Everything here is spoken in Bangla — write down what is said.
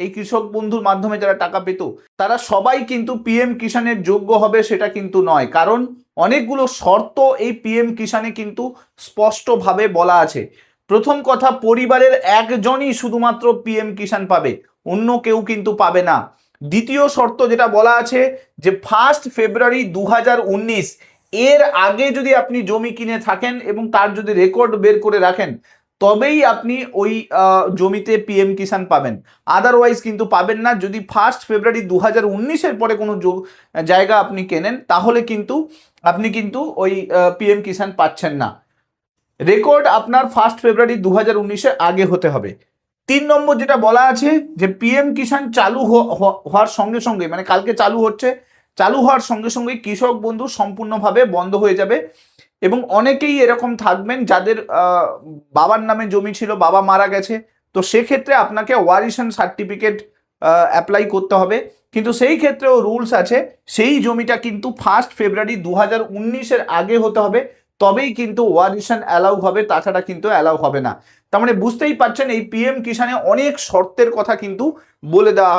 এই কৃষক বন্ধুর মাধ্যমে যারা টাকা পেত তারা সবাই কিন্তু পিএম কিষাণের যোগ্য হবে সেটা কিন্তু নয়, কারণ অনেকগুলো শর্ত এই পিএম কিষাণে কিন্তু স্পষ্টভাবে বলা আছে। প্রথম কথা, পরিবারের একজনই শুধুমাত্র পিএম কিষাণ পাবে, অন্য কেউ কিন্তু পাবে না। দ্বিতীয় শর্ত যেটা বলা আছে যে 1 ফেব্রুয়ারি 2019 এর আগে যদি আপনি জমি কিনে থাকেন এবং তার যদি রেকর্ড বের করে রাখেন, তবেই আপনি ওই জমিতে পিএম কিষাণ পাবেন, আদারওয়াইজ কিন্তু পাবেন না। যদি 1 ফেব্রুয়ারি 2019-এর পরে কোনো জায়গা আপনি কেনেন, তাহলে কিন্তু আপনি কিন্তু ওই পিএম কিষাণ পাচ্ছেন না। রেকর্ড আপনার 1 ফেব্রুয়ারি 2019-এর আগে হতে হবে। 3 নম্বর যেটা বলা আছে যে পিএম কিষাণ চালু হওয়ার সঙ্গে সঙ্গে, মানে কালকে চালু হচ্ছে, চালু হওয়ার সঙ্গে সঙ্গে কৃষক বন্ধু সম্পূর্ণভাবে বন্ধ হয়ে যাবে। এবং অনেকেই এরকম থাকবেন যাদের বাবার নামে জমি ছিল, বাবা মারা গেছে, তো সেক্ষেত্রে আপনাকে ওয়ারিশন সার্টিফিকেট অ্যাপ্লাই করতে হবে। কিন্তু সেই ক্ষেত্রেও রুলস আছে, সেই জমিটা কিন্তু 1 ফেব্রুয়ারি 2019-এর আগে হতে হবে, তবেই কিন্তু ওয়ারিশন অ্যালাউ হবে, তাছাড়া কিন্তু অ্যালাউ হবে না। তার মানে বুঝতেই পারছেন এই পিএম কিষাণে অনেক শর্তের কথা কিন্তু বলে দেওয়া